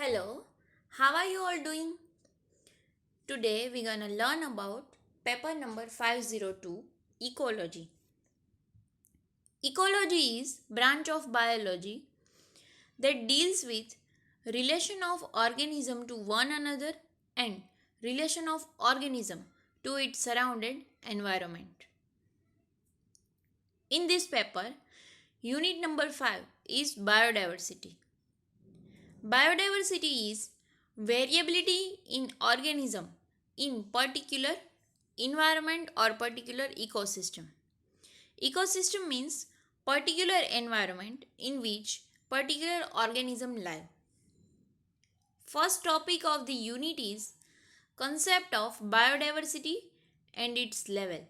Hello, how are you all doing? Today we're gonna learn about paper number 502 Ecology. Ecology is branch of biology that deals with relation of organism to one another and relation of organism to its surrounded environment. In this paper, unit number 5 is biodiversity. Biodiversity is variability in organism in particular environment or particular ecosystem. Ecosystem means particular environment in which particular organism live. First topic of the unit is concept of biodiversity and its level.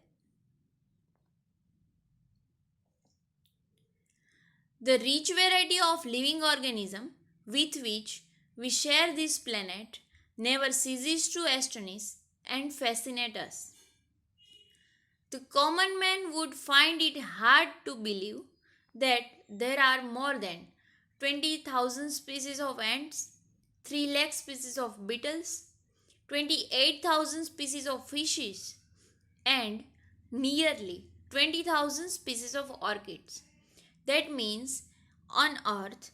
The rich variety of living organism with which we share this planet never ceases to astonish and fascinate us. The common man would find it hard to believe that there are more than 20,000 species of ants, 3 lakh species of beetles, 28,000 species of fishes, and nearly 20,000 species of orchids. That means on earth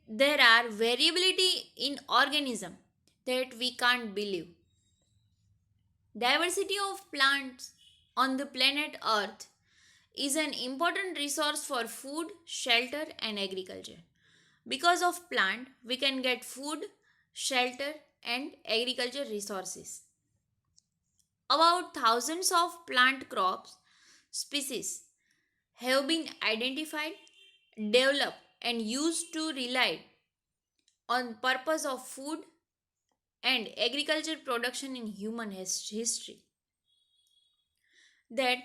there are variability in organism that we can't believe. Diversity of plants on the planet earth is an important resource for food, shelter and agriculture. Because of plant we can get food, shelter and agriculture resources. About thousands of plant crops species have been identified, developed and used to rely on purpose of food and agriculture production in human history. That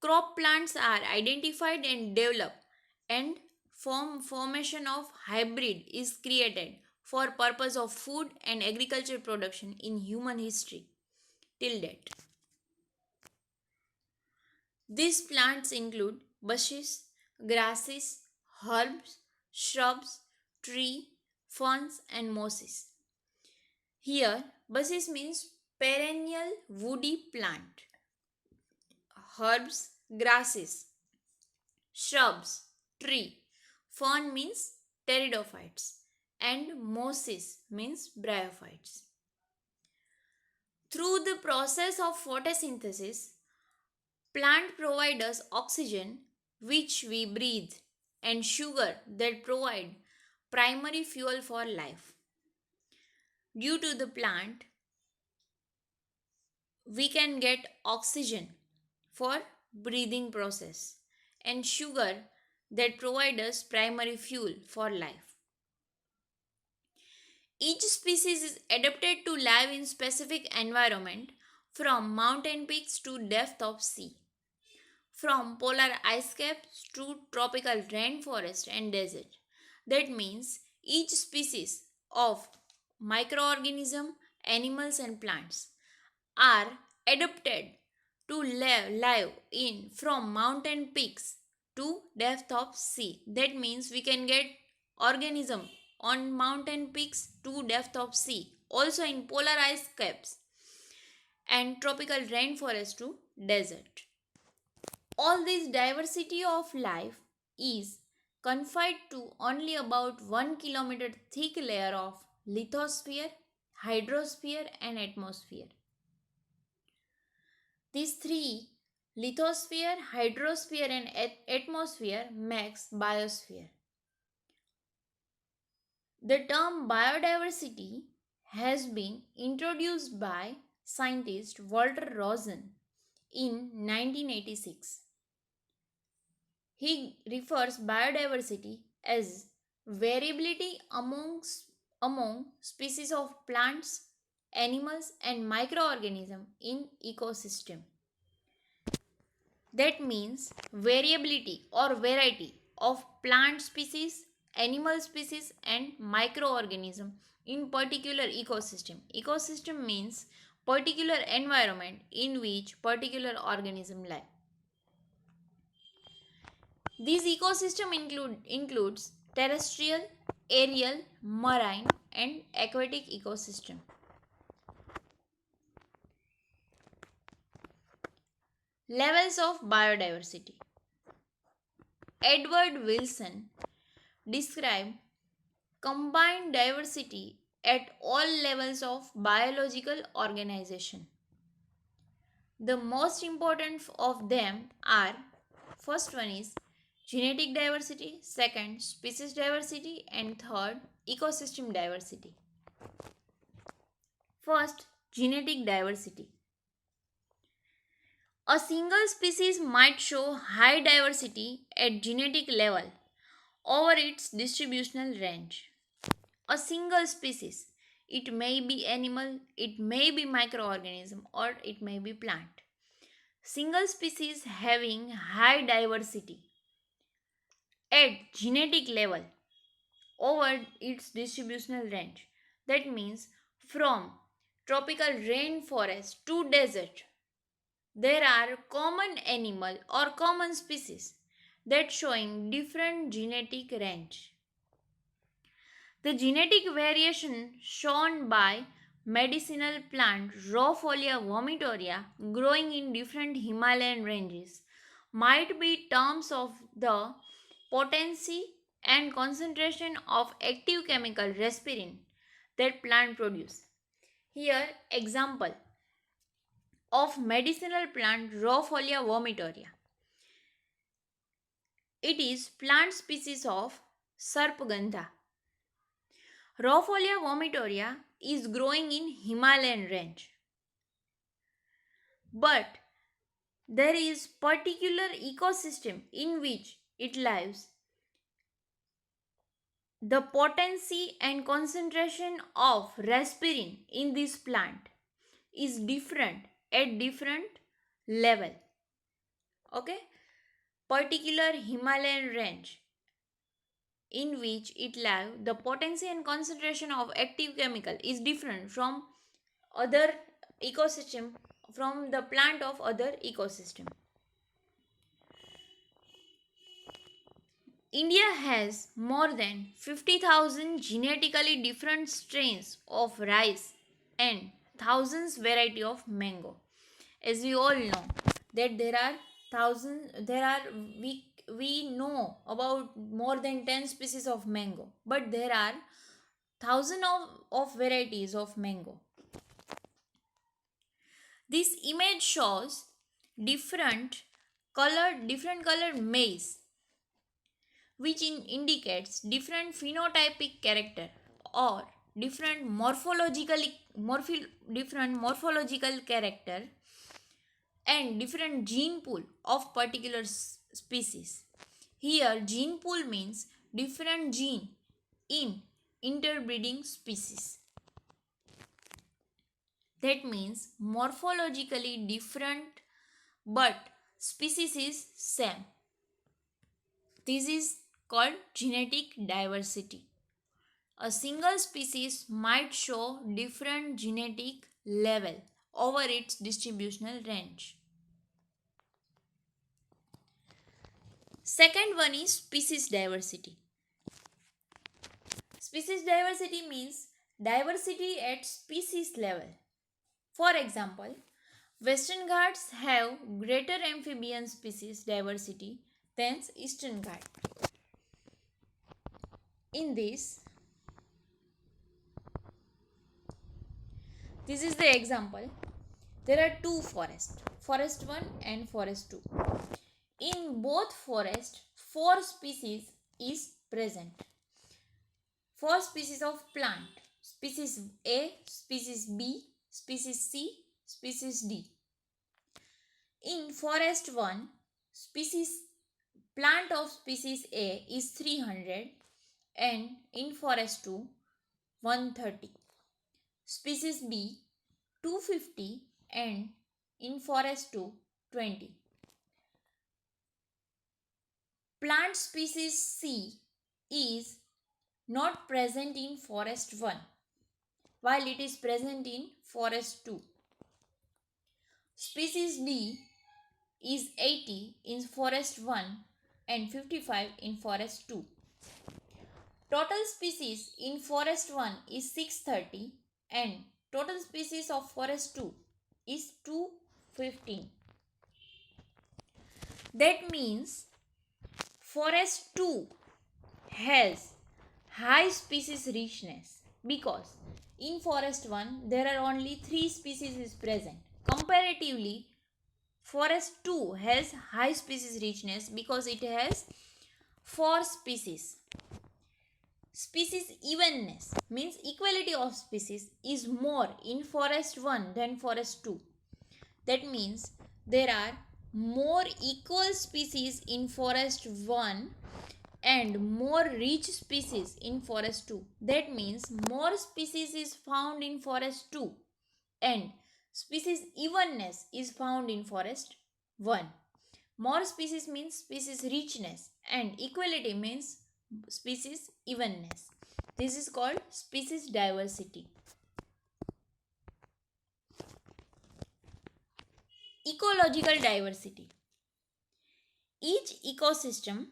crop plants are identified and developed and formation of hybrid is created for purpose of food and agriculture production in human history till date. These plants include bushes, grasses, herbs, shrubs, tree, ferns and mosses. Here, bushes means perennial woody plant. Herbs, grasses, shrubs, tree. Fern means pteridophytes and mosses means bryophytes. Through the process of photosynthesis, plant provide us oxygen which we breathe and sugar that provide primary fuel for life. Due to the plant, we can get oxygen for breathing process and sugar that provide us primary fuel for life. Each species is adapted to live in specific environment from mountain peaks to depth of sea, from polar ice caps to tropical rainforest and desert. That means each species of microorganism, animals and plants are adapted to live in from mountain peaks to depth of sea. That means we can get organism on mountain peaks to depth of sea, also in polar ice caps and tropical rainforest to desert. All this diversity of life is confined to only about 1 kilometer thick layer of lithosphere, hydrosphere and atmosphere. These three, lithosphere, hydrosphere and atmosphere, makes biosphere. The term biodiversity has been introduced by scientist Walter Rosen in 1986. He refers biodiversity as variability among species of plants, animals and microorganisms in ecosystem. That means variability or variety of plant species, animal species and microorganism in particular ecosystem. Ecosystem means particular environment in which particular organism live. These ecosystem includes terrestrial, aerial, marine and aquatic ecosystem. Levels of biodiversity. Edward Wilson described combined diversity at all levels of biological organization. The most important of them are: first one is genetic diversity, second species diversity, and third ecosystem diversity. First, genetic diversity. A single species might show high diversity at genetic level over its distributional range. A single species, it may be animal, it may be microorganism, or it may be plant. Single species having high diversity at genetic level over its distributional range. That means from tropical rainforest to desert, there are common animal or common species that showing different genetic range. The genetic variation shown by medicinal plant Raufolia vomitoria growing in different Himalayan ranges might be terms of the potency and concentration of active chemical respirin that plant produce. Here example of medicinal plant Raufolia vomitoria. It is plant species of Sarpagandha. Raufolia vomitoria is growing in Himalayan range. But there is particular ecosystem in which it lives. The potency and concentration of respirin in this plant is different at different level. Okay? Particular Himalayan range in which it lives, the potency and concentration of active chemical is different from other ecosystem, from the plant of other ecosystem. India has more than 50,000 genetically different strains of rice and thousands variety of mango. As we all know that there are we know about more than 10 species of mango, but there are thousands of varieties of mango. This image shows different colored maize, which indicates different phenotypic character or different morphological character and different gene pool of particular species. Here gene pool means different gene in interbreeding species. That means morphologically different but species is same. This is called genetic diversity. A single species might show different genetic level over its distributional range. Second one is species diversity. Species diversity means diversity at species level. For example, Western Ghats have greater amphibian species diversity than Eastern Ghats. In this is the example. There are two forests, forest 1 and forest 2. In both forests, 4 species is present. 4 species of plant, species A, species B, species C, species D. In forest 1, plant of species A is 300 and in forest 2, 130. Species B 250 and in forest 2, 20. Plant species C is not present in forest 1 while it is present in forest 2. Species D is 80 in forest 1 and 55 in forest 2. Total species in forest 1 is 630 and total species of forest 2 is 215. That means forest 2 has high species richness because in forest 1 there are only 3 species is present. Comparatively, forest 2 has high species richness because it has 4 species. Species evenness means equality of species is more in forest 1 than forest 2. That means there are more equal species in forest 1 and more rich species in forest 2. That means more species is found in forest 2 and species evenness is found in forest 1. More species means species richness and equality means species evenness. This is called species diversity. Ecological diversity. Each ecosystem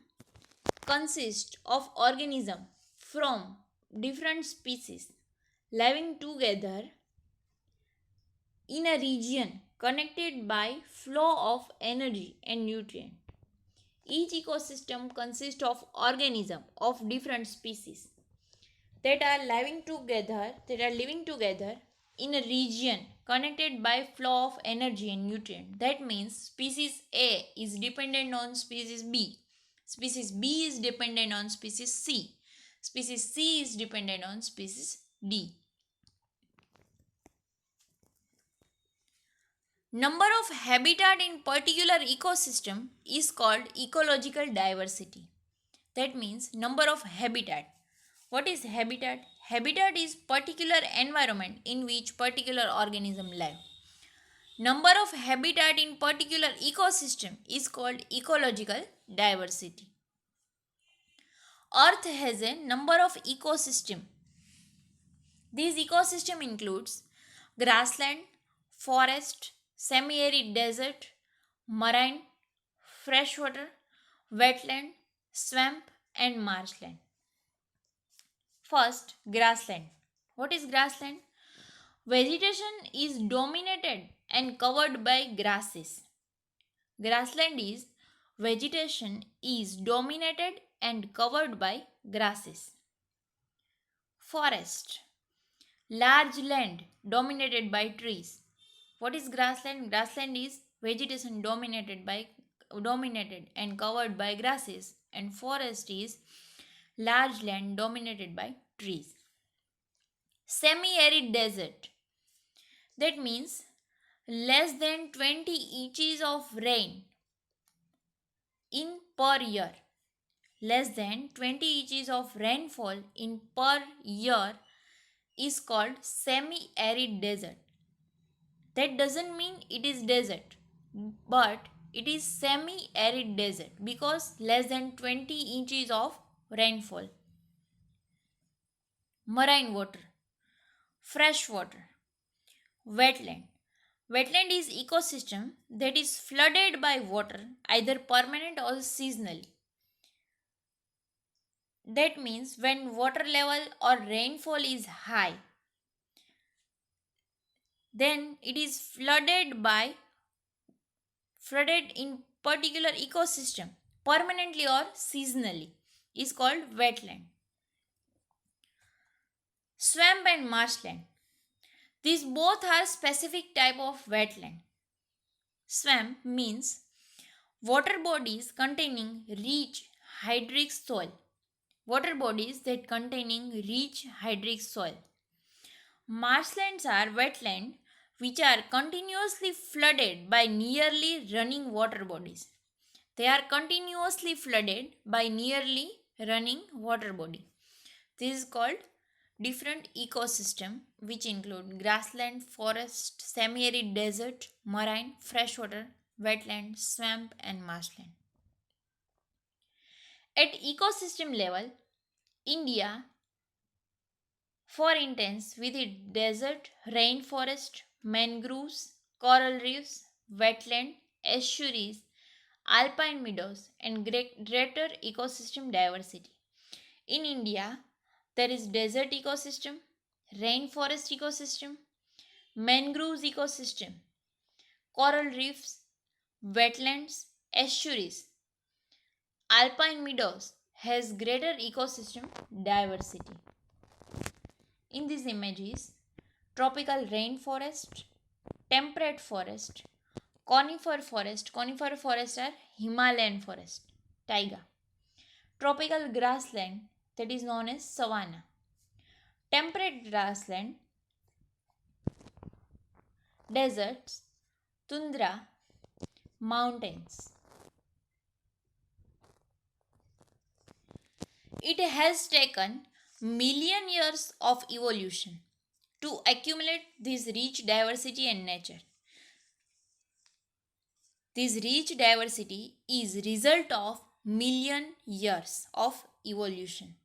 consists of organisms from different species living together in a region connected by flow of energy and nutrient. Each ecosystem consists of organisms of different species that are living together in a region connected by flow of energy and nutrient. That means species A is dependent on species B. Species B is dependent on species C. Species C is dependent on species D. Number of habitat in particular ecosystem is called ecological diversity. That means number of habitat. What is habitat? Habitat is particular environment in which particular organism live. Number of habitat in particular ecosystem is called ecological diversity. Earth has a number of ecosystem. These ecosystem includes grassland, forest, semi-arid desert, marine, freshwater, wetland, swamp and marshland. First, grassland. What is grassland? Vegetation is dominated and covered by grasses. Grassland is vegetation is dominated and covered by grasses. Forest. Large land dominated by trees. What is grassland? Grassland is vegetation dominated and covered by grasses, and forest is large land dominated by trees. Semi-arid desert. That means less than 20 inches of rain in per year. Less than 20 inches of rainfall in per year is called semi-arid desert. That doesn't mean it is desert, but it is semi-arid desert because less than 20 inches of rainfall. Marine water, fresh water, wetland. Wetland is ecosystem that is flooded by water either permanent or seasonally. That means when water level or rainfall is high, then it is flooded in particular ecosystem permanently or seasonally is called wetland. Swamp and marshland. These both are specific type of wetland. Swamp means water bodies containing rich hydric soil. Water bodies that containing rich hydric soil. Marshlands are wetland which are continuously flooded by nearly running water bodies. They are continuously flooded by nearly running water body. This is called different ecosystem which include grassland, forest, semi-arid desert, marine, freshwater, wetland, swamp and marshland. At ecosystem level, India, for instance, with its desert, rainforest, mangroves, coral reefs, wetland, estuaries, alpine meadows and greater ecosystem diversity. In India, There is desert ecosystem, rainforest ecosystem, mangroves ecosystem, coral reefs, wetlands, estuaries. Alpine meadows has greater ecosystem diversity. In these images, tropical rainforest, temperate forest, conifer forest are Himalayan forest, taiga. Tropical grassland that is known as savanna. Temperate grassland, deserts, tundra, mountains. It has taken million years of evolution to accumulate this rich diversity and nature. This rich diversity is result of million years of evolution.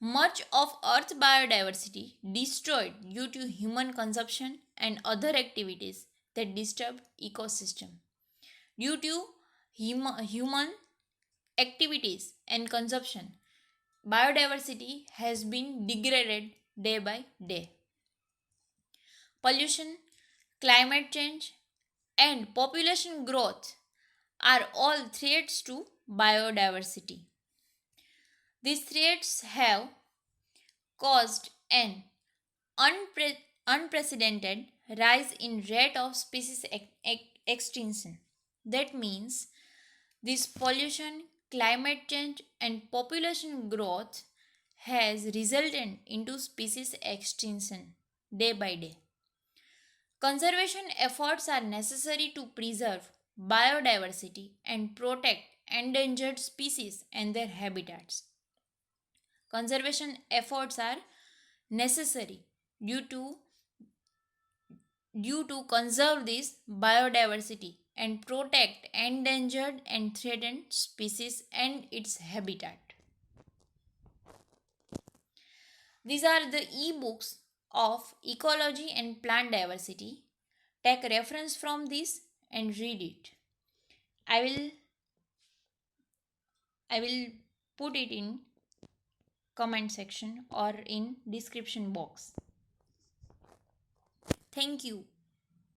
Much of Earth's biodiversity destroyed due to human consumption and other activities that disturb ecosystem. Due to human activities and consumption, biodiversity has been degraded day by day. Pollution, climate change, and population growth are all threats to biodiversity. These threats have caused an unprecedented rise in rate of species extinction. That means this pollution, climate change, and population growth has resulted into species extinction day by day. Conservation efforts are necessary to preserve biodiversity and protect endangered species and their habitats. Conservation efforts are necessary due to conserve this biodiversity and protect endangered and threatened species and its habitat. These are the e-books of ecology and plant diversity. Take reference from this and read it. I will put it in comment section or in description box. Thank you.